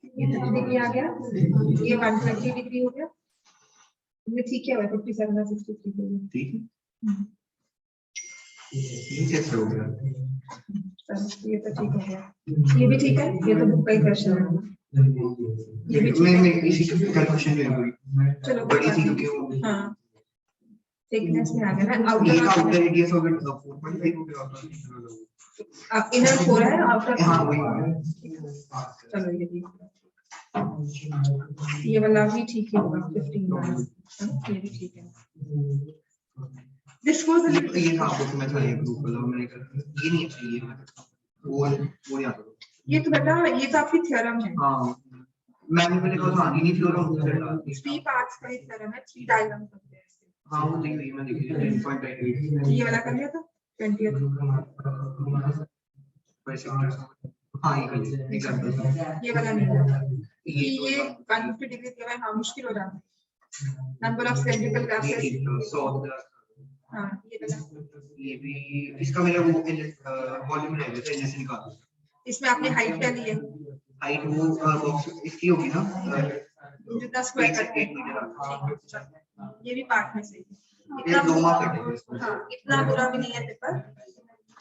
ये 30 डिग्री आ गया, ये 120 डिग्री हो गया। ये ठीक है, 57 और 63 हो गया। ठीक है, ये कैसे हो गया? ये तो ठीक हो गया, ये भी ठीक है, ये तो बुक का ही क्वेश्चन है, ये भी ठीक मैं है। इसी का कैलकुलेशन ले लूंगी, चलो बड़ी थी क्योंकि वो हाँ थिकनेस में आ गया ना, ये का आउटर आउटर रेडियस हो गया 4.5 हो गया, आप इनर 4 है, आउटर हां वही। चलो ये भी, ये वाला भी ठीक ही होगा 15, ये भी ठीक है। दिस वाज ये था बुक में था, ये ग्रुप वाला मैंने कर, ये नहीं चाहिए वो नहीं आता। ये तो बेटा ये तो आपकी थ्योरम है। हां मैंने पहले कहा था नहीं थ्योरम, 3 पार्ट्स का ही थ्योरम है, 3 डायग्राम करते हैं ऐसे। हां वो देख रही मैं देख रही 10.8 ये वाला कर लिया था 20th। हां ये कर लिया एग्जांपल, ये वाला नहीं हुआ, ये 150 डिग्री के बाद हाँ मुश्किल हो जाता है, नंबर ऑफ सिलेंड्रिकल ग्लासेस। हाँ ये वाला, ये भी इसका मेरा वो वॉल्यूम रहेगा तो जैसे निकाल, इसमें आपने हाइट क्या ली है? हाइट वो बॉक्स इसकी होगी ना जो 10 स्क्वायर करते हैं, ये भी पार्ट में से ये 2 मार्क कटेंगे। हाँ इतना बुरा भी नहीं है पेपर,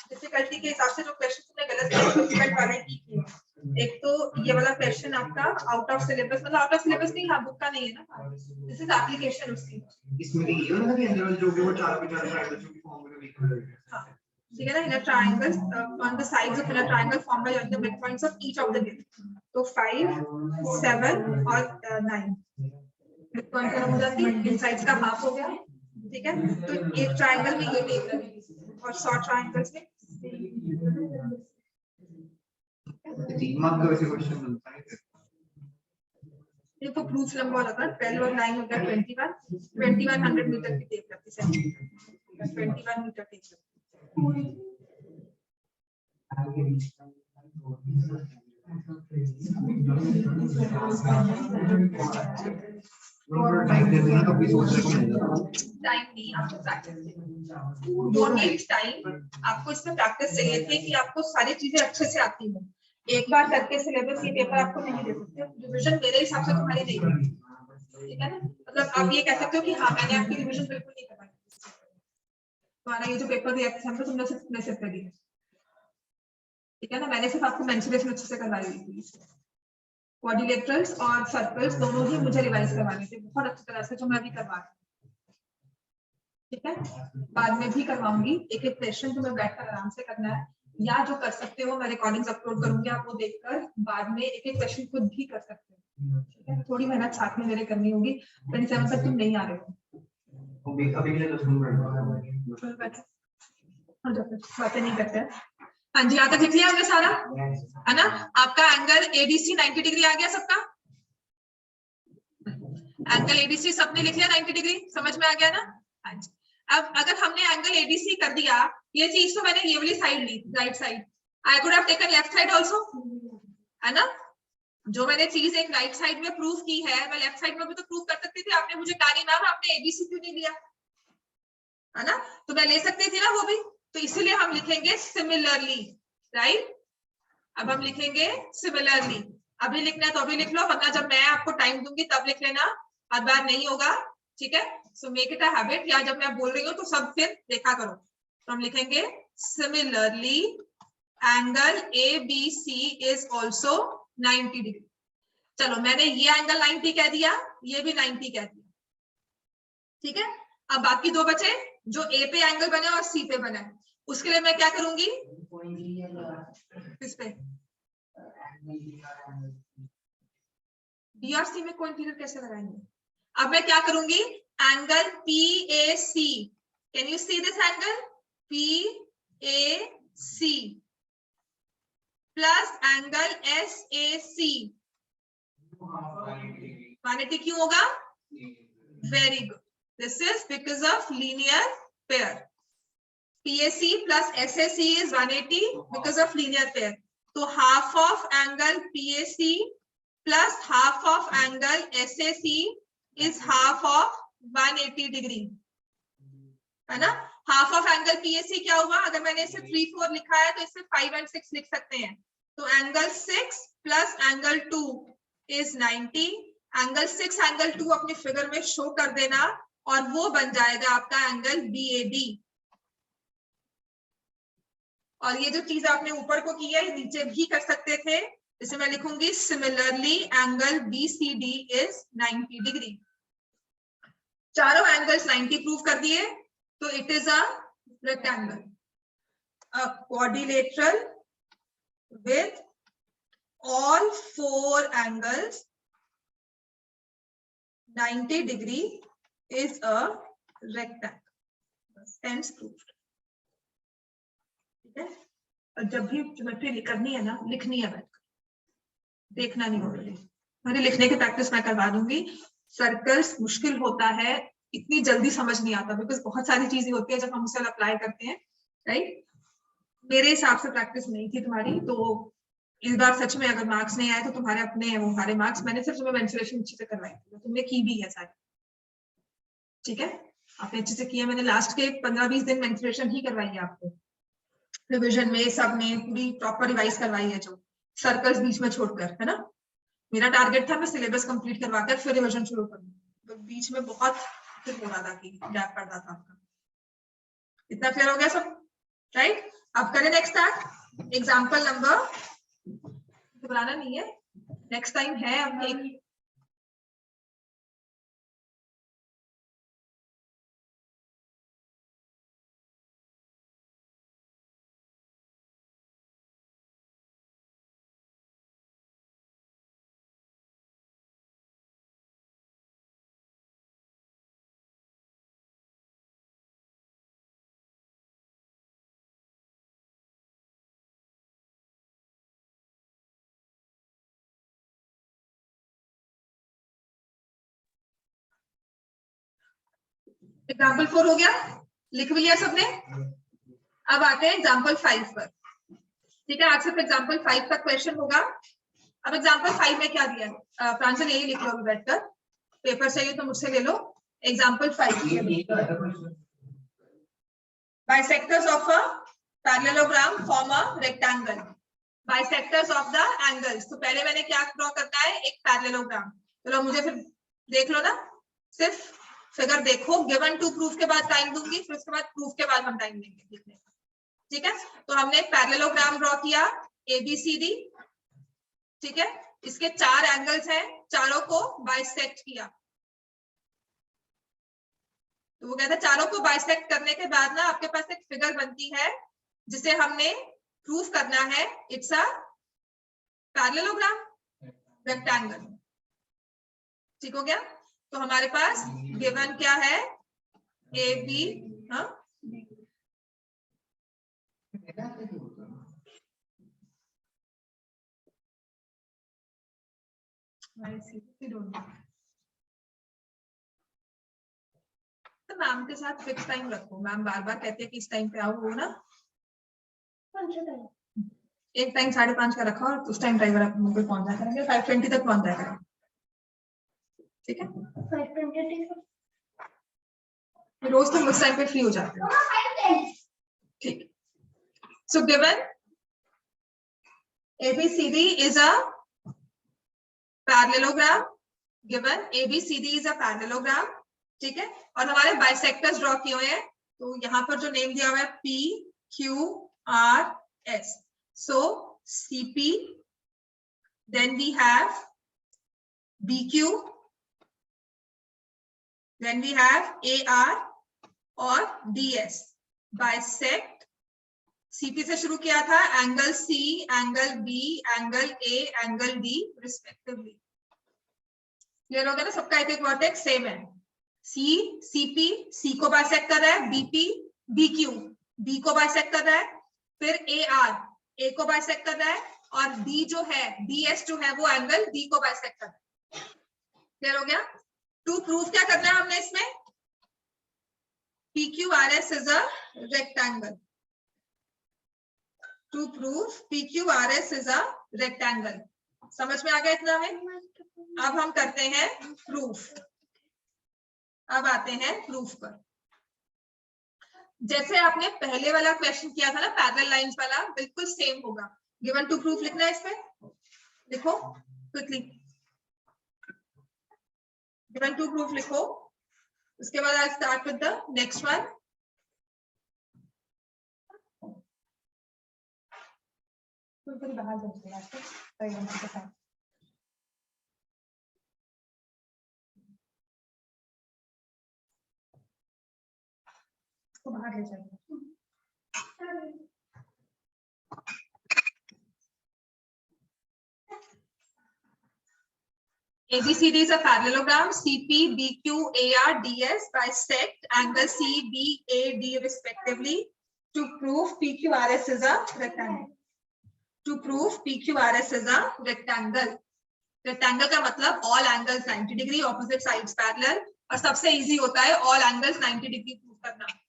डिफिकल्टी के हिसाब से जो क्वेश्चन तुमने गलत किए डिफिकल्ट वाले की किए। एक तो ये वाला क्वेश्चन आपका आउट ऑफ सिलेबस, मतलब आउट ऑफ सिलेबस नहीं, हाँ बुक का नहीं है ना, दिस इज एप्लीकेशन उसकी। इसमें ये वाला भी अंदर जो वो 4 पे 4 ट्रायंगल की फॉर्म में लिखा है। हां ठीक है ना, in a triangle on the sides of in a triangle form by the mid points of each of the given, तो 5 7 और 9 मिडपॉइंट खत्म हो जाती है, इन साइड्स का हाफ हो गया, ठीक है। तो एक ट्रायंगल में ये टेप लगेगी और शॉर्ट ट्रायंगल्स में 3 मार्क का वैसे क्वेश्चन बनता है फिर। देखो प्रूफ लंबा लगा, 12 और 9 हो गया 21 100 मीटर की टेप लगती है, 21 मीटर टेप लगती टाइम दे देना, कभी सोचने को मिलेगा। टाइम नहीं, आपको प्रैक्टिस डोंट नीड टाइम, आपको इसमें प्रैक्टिस चाहिए थी कि आपको सारी चीजें अच्छे से आती हो। एक बार करके सिलेबस ये पेपर आपको नहीं दे सकते, रिवीजन मेरे हिसाब से तुम्हारी नहीं होगी, ठीक है ना। मतलब आप ये कह सकते हो कि हाँ मैंने आपकी रिवीजन बिल्कुल नहीं करवाई, तुम्हारा ये जो पेपर दिया था तुमने सिर्फ मैसेज कर दिया, ठीक है ना। मैंने सिर्फ आपको मेंसुरेशन अच्छे से करवाई हुई थी, क्वाड्रिलेटरल्स और सर्कल्स दोनों ही मुझे रिवाइज करवाने थे बहुत अच्छी तरह से, जो मैं अभी करवा रही हूं, ठीक है। बाद में भी करवाऊंगी, एक एक क्वेश्चन तुम्हें बैठकर आराम से करना है, या जो कर सकते हो मैं रिकॉर्डिंग्स अपलोड करूंगी, आप वो देखकर बाद में एक एक क्वेश्चन खुद भी कर सकते हो, ठीक है। थोड़ी मेहनत साथ में मेरे करनी होगी, 27 तक तुम नहीं आ रहे हो, अभी के लिए 10 मिनट बातें नहीं करते हैं। हाँ जी, यहाँ तक लिख लिया हमने सारा, है ना। आपका एंगल एडीसी 90 डिग्री आ गया सबका, एंगल एडीसी सबने लिख लिया 90 डिग्री, समझ में आ गया ना। हाँ जी, अब अगर हमने एंगल एडीसी कर दिया, ये चीज तो मैंने ये वाली साइड ली, right side, I could have taken left side also, है ना। जो मैंने चीज एक राइट साइड में प्रूव की है, मैं लेफ्ट साइड में भी तो प्रूव कर सकती थी। आपने मुझे कहा नहीं मैम आपने एबीसी क्यों नहीं लिया, है ना, तो मैं ले सकती थी ना वो भी, तो इसीलिए हम लिखेंगे सिमिलरली, राइट। अब हम लिखेंगे सिमिलरली, अभी लिखना है तो अभी लिख लो, वरना जब मैं आपको टाइम दूंगी तब लिख लेना, हर बार नहीं होगा, ठीक है। So make it a habit, या जब मैं बोल रही हूँ तो सब फिर देखा करो। तो हम लिखेंगे similarly angle A B C is also 90 degree. चलो मैंने ये एंगल 90 कह दिया, ये भी 90 कह दिया, ठीक है। अब बाकी दो बचे, जो ए पे एंगल बने और सी पे बने, उसके लिए मैं क्या करूंगी, किस पे, बी और सी में कोइंसिडेंट कैसे लगाएंगे। अब मैं क्या करूंगी, angle P A C, can you see this angle P A C plus angle S A C, 180 क्यों होगा, very good, this is because of linear pair, PAC plus SAC is 180 because of linear pair. So half of angle PAC plus half of angle SAC is half of 180 degree, है ना। Half of angle PAC क्या हुआ, अगर मैंने इसे 3 4 लिखा है तो इसे 5 और 6 लिख सकते हैं, तो angle 6 plus angle 2 is 90, angle 6 angle 2 अपनी फिगर में शो कर देना और वो बन जाएगा आपका एंगल BAD। और ये जो चीज आपने ऊपर को की है नीचे भी कर सकते थे, इसे मैं लिखूंगी similarly angle BCD is 90 degree. चारों एंगल्स 90 प्रूव कर दिए, तो it is a rectangle, a quadrilateral with all 4 angles 90 degree is a rectangle, hence proved, ठीक है। और जब भी ज्योमेट्री करनी है ना, लिखनी है बैठकर, देखना नहीं होगा, मेरे लिखने की प्रैक्टिस मैं करवा दूंगी। सर्कल्स मुश्किल होता है, इतनी जल्दी समझ नहीं आता, बिकॉज बहुत सारी चीजें होती है जब हम उसे अप्लाई करते हैं, राइट। मेरे हिसाब से प्रैक्टिस नहीं थी तुम्हारी, तो इस बार सच में अगर मार्क्स नहीं आए तो तुम्हारे अपने हैं वो सारे मार्क्स, मैंने सिर्फ तुम्हें मेंसुरेशन अच्छे से करवाई थी, तुमने की भी है सारी, ठीक है, आपने अच्छे से किया। मैंने लास्ट के 15-20 दिन मेंसुरेशन ही करवाई है आपको, रिविजन में सब में पूरी प्रॉपर रिवाइज करवाई है, जो सर्कल्स बीच में छोड़कर, है ना। मेरा टारगेट था मैं सिलेबस कंप्लीट करवाकर फिर रिवीजन शुरू करूँ, तो बीच में बहुत फिर हो रहा था कि गैप पड़ रहा था आपका। इतना क्लियर हो गया सब, राइट। अब करें नेक्स्ट टास्क, एग्जांपल नंबर, घबराना नहीं है, नेक्स्ट टाइम है, अब एक एग्जाम्पल 4 हो गया, लिख भी लिया सबने। अब आते हैं एग्जाम्पल 5 पर। ठीक है, आज सिर्फ एग्जाम्पल 5 का क्वेश्चन होगा। अब एग्जाम्पल 5 में क्या दिया है, प्रांजल यही लिख लो अभी बैठकर, पेपर चाहिए तो मुझसे ले लो। Example 5, bisectors of a parallelogram form a rectangle. Bisectors of the angles, तो पहले मैंने क्या ड्रॉ करना है, एक पैरेललोग्राम। चलो मुझे फिर देख लो ना, सिर्फ फिगर देखो, गिवन टू प्रूफ के बाद टाइम दूंगी, फिर उसके बाद प्रूफ के बाद हम टाइम देंगे लिखने। ठीक है, तो हमने एक पैरेललोग्राम ड्रॉ किया ABCD। ठीक है, इसके 4 एंगल्स हैं, चारों को बाइसेक्ट किया। तो वो कहता है चारों को बाइसेक्ट करने के बाद ना आपके पास एक फिगर बनती है जिसे हमने प्रूफ करना है, इट्स अ पैरेललोग्राम रेक्टेंगल। ठीक हो गया, तो हमारे पास गिवन क्या है, AB, हाँ तो मैम के साथ फिक्स टाइम रखो, मैम बार बार कहते हैं कि इस टाइम पे आओ, वो ना एक टाइम 5:30 का रखा और उस टाइम ड्राइवर पहुंच जाया करेंगे, 5:20 तक पहुंच जाया करेंगे। ठीक है, 5:20 रोज तुम उस टाइम पे फ्री हो जाते हो। ठीक, so given ABCD is a parallelogram, given ABCD is a parallelogram। ठीक है, और हमारे बाइसेक्टर्स ड्रॉ किए हुए हैं, तो यहाँ पर जो नेम दिया हुआ है PQRS, so CP, then we have BQ, then we have AR और DS। बाइसेक्ट CP से शुरू किया था, angle C, angle B, angle A, angle D respectively. Clear हो गया ना, सबका एक एक वर्टेक्स सेम है। CP C को बाइसेक्ट कर रहा है, BP BQ B को बाइसेक्ट कर रहा है, फिर AR A को बाइसेक्ट कर रहा है, और D जो है DS जो है वो एंगल D को बाइसेक्ट कर रहा है। क्लियर हो गया, टू प्रूफ क्या करना है हमने इसमें, PQRS is a rectangle। To prove PQRS is a rectangle। समझ में आ गया इतना है। अब हम करते हैं प्रूफ। अब आते हैं प्रूफ पर। जैसे आपने पहले वाला क्वेश्चन किया था ना, पैरेलल लाइंस वाला, बिल्कुल सेम होगा। गिवन टू प्रूफ लिखना है इसमें, लिखो क्विकली, गिवन टू प्रूफ लिखो। उसके बाद I start with the next one. बाहर बाहर ले जाएंगे। ABCD is a parallelogram, CP, BQ, AR, DS bisect angle CBAD respectively to prove PQRS is a rectangle। To prove PQRS is a rectangle। Rectangle का मतलब all angles 90 degree, opposite sides parallel, और सबसे easy होता है all angles 90 degree prove करना।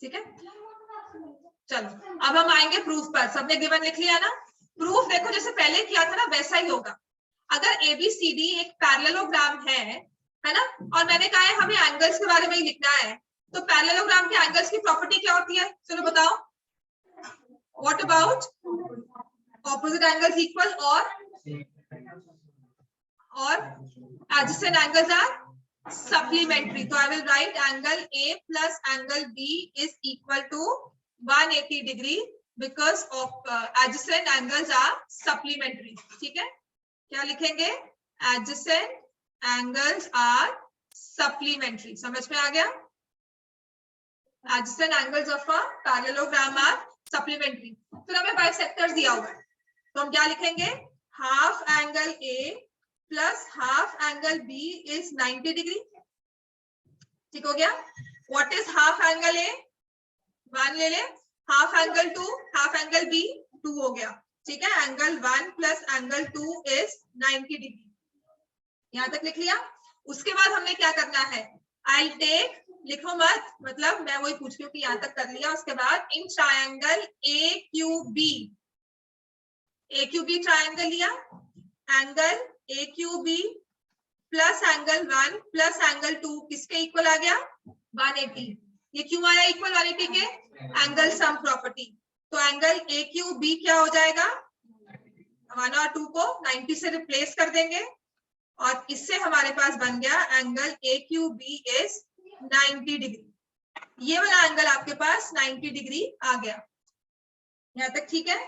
ठीक है, चलो अब हम आएंगे प्रूफ पर। सबने गिवन लिख लिया ना, प्रूफ देखो जैसे पहले किया था ना वैसा ही होगा। अगर ABCD एक पैरेललोग्राम है ना, और मैंने कहा है हमें एंगल्स के बारे में ही लिखना है, तो पैरेललोग्राम के एंगल्स की प्रॉपर्टी क्या होती है, चलो बताओ। What about opposite angles equal और एडजेसेंट एंगल्स आर supplementary। तो I will write angle A plus angle B is equal to 180 degree because of adjacent angles are supplementary। ठीक है, क्या लिखेंगे, adjacent angles are supplementary. समझ में आ गया? Adjacent angles of a parallelogram are supplementary. फिर हमें बाइसेक्टर्स दिया हुआ है, तो हम क्या लिखेंगे? Half angle A plus half angle B is 90 degree. ठीक हो गया? What is half angle A? 1 ले ले. Half angle 2, half angle B 2 हो गया. ठीक है? Angle 1 plus angle 2 is 90 degree. यहां तक लिख लिया. उसके बाद हमने क्या करना है? आई टेक, लिखो मत, मतलब मैं वही पूछ रही हूँ कि यहां तक कर लिया. उसके बाद इन ट्रायंगल AQB ट्रायंगल लिया. Angle AQB plus angle 1 plus angle 2 किसके इक्वल आ गया? 180. ये क्यों आया इक्वल 180 के? Angle sum property. तो एंगल AQB क्या हो जाएगा? 1 और 2 को 90 से रिप्लेस कर देंगे और इससे हमारे पास बन गया एंगल AQB इज 90 डिग्री. ये वाला एंगल आपके पास 90 डिग्री आ गया. यहाँ तक ठीक है?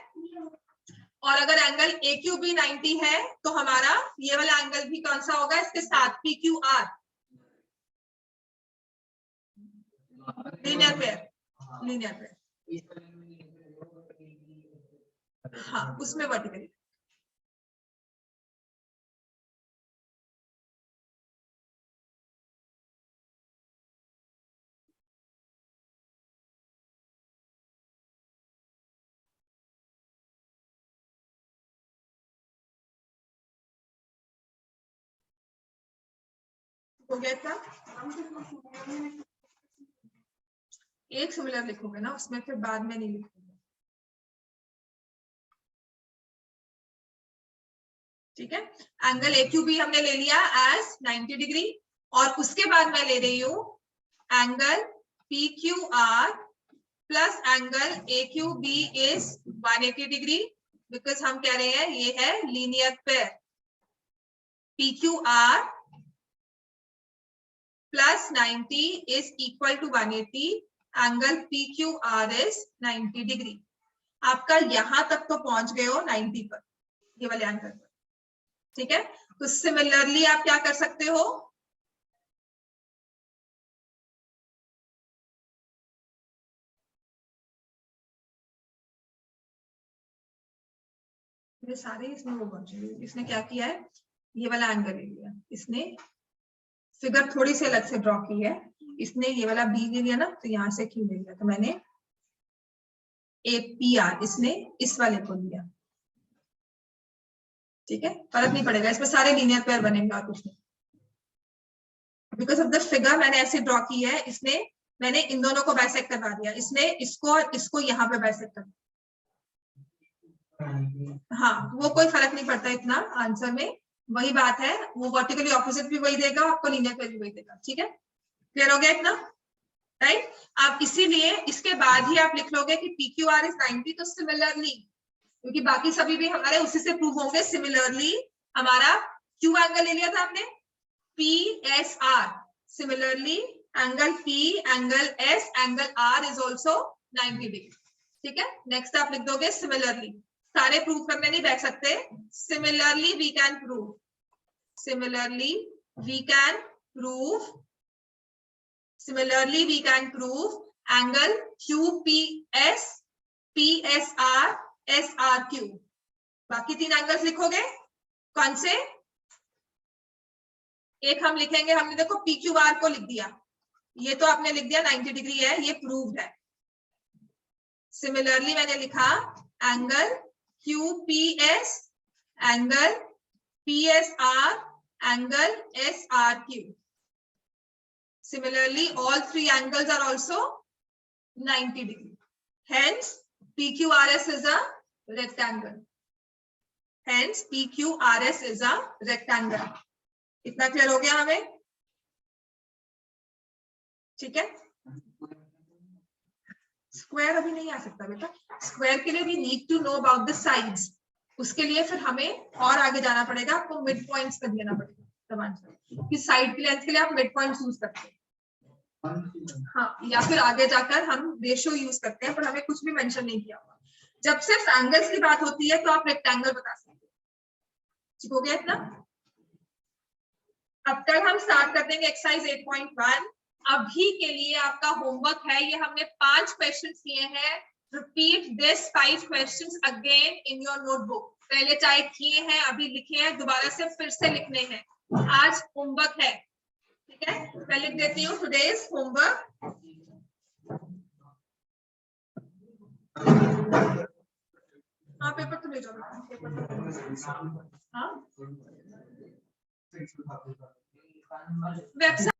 और अगर एंगल AQB 90 है तो हमारा ये वाला एंगल भी कौन सा होगा इसके साथ? PQR, linear pair. Linear pair, हाँ, उसमें वर्टिकली. हो गया था? एक सिमिलर लिखोगे ना उसमें, फिर बाद में नहीं लिखोगे. ठीक है? एंगल AQB हमने ले लिया एज 90 डिग्री और उसके बाद मैं ले रही हूं angle PQR plus angle AQB is 180 degree, because हम कह रहे हैं ये है linear pair. PQR plus 90 is equal to 180. Angle PQR is 90 degree. आपका यहां तक तो पहुंच गए हो 90 पर, ये वाले एंगल पर. ठीक है? तो सिमिलरली आप क्या कर सकते हो? ये सारे इसमें वो बन जाएंगे. इसने क्या किया है? ये वाला एंगल ले लिया. इसने फिगर थोड़ी सी अलग से ड्रॉ की है. इसने ये वाला B ले लिया ना, तो यहां से क्यों ले लिया? तो मैंने APR, इसने इस वाले को लिया. ठीक है? फर्क नहीं पड़ेगा, इसमें सारे लीनियर पेयर बनेंगे और कुछ नहीं. बिकॉज ऑफ द फिगर मैंने ऐसे ड्रॉ की है. इसने, मैंने इन दोनों को बाइसेक्ट करवा दिया. इसने इसको और इसको यहाँ पे बाइसेक्ट कर दिया. हाँ, वो कोई फर्क नहीं पड़ता इतना आंसर में. वही बात है, वो वर्टिकली ऑपोजिट भी वही देगा, आपको लीनियर पेयर भी वही देगा. ठीक है? क्लियर हो गया इतना? राइट? आप इसीलिए इसके बाद ही आप लिख लोगे कि PQR इज 90. तो सिमिलरली, क्योंकि बाकी सभी भी हमारे उसी से प्रूव होंगे. सिमिलरली हमारा Q एंगल ले लिया था आपने, PSR. Similarly angle P, angle S, angle R is also 90 degree. ठीक है? नेक्स्ट आप लिख दोगे सिमिलरली. सारे प्रूव करने नहीं बैठ सकते. Similarly we can prove. Similarly we can prove. Similarly, we can prove angle QPS, PSR, SRQ. बाकी 3 एंगल्स लिखोगे कौन से? एक हम लिखेंगे, हमने देखो PQR को लिख दिया, ये तो आपने लिख दिया 90 डिग्री है, ये प्रूव्ड है. सिमिलरली मैंने लिखा angle QPS, angle PSR, angle SRQ. Similarly, all 3 angles are also 90 degree. Hence, PQRS is a rectangle. Hence, PQRS is a rectangle. इतना क्लियर हो गया हमें? ठीक है? स्क्वायर अभी नहीं आ सकता बेटा. स्क्वायर के लिए we need to know about the sides. उसके लिए फिर हमें और आगे जाना पड़ेगा. आपको मिड पॉइंट्स कर देना पड़ेगा तब आंसर. कि साइड की लेंथ के लिए आप मिड पॉइंट यूज करते हैं. हाँ, या फिर आगे जाकर हम रेशियो यूज करते हैं, पर हमें कुछ भी मेंशन नहीं किया हुआ. जब सिर्फ एंगल्स की बात होती है तो आप रेक्टेंगल बता सकते हो. ठीक हो गया इतना? अब कल हम स्टार्ट कर देंगे एक्सरसाइज 8.1। अभी के लिए आपका होमवर्क है, ये हमने 5 क्वेश्चंस किए हैं। Repeat this 5 questions again in your notebook. पहले चाहे किए हैं, अभी लिखे हैं, दोबारा से फिर से लिखने हैं। आज होमवर्क है, ठीक है। मैं लिख देती हूँ टुडेज होमवर्क। हाँ पेपर तो ले जाओ। हाँ वेबसाइट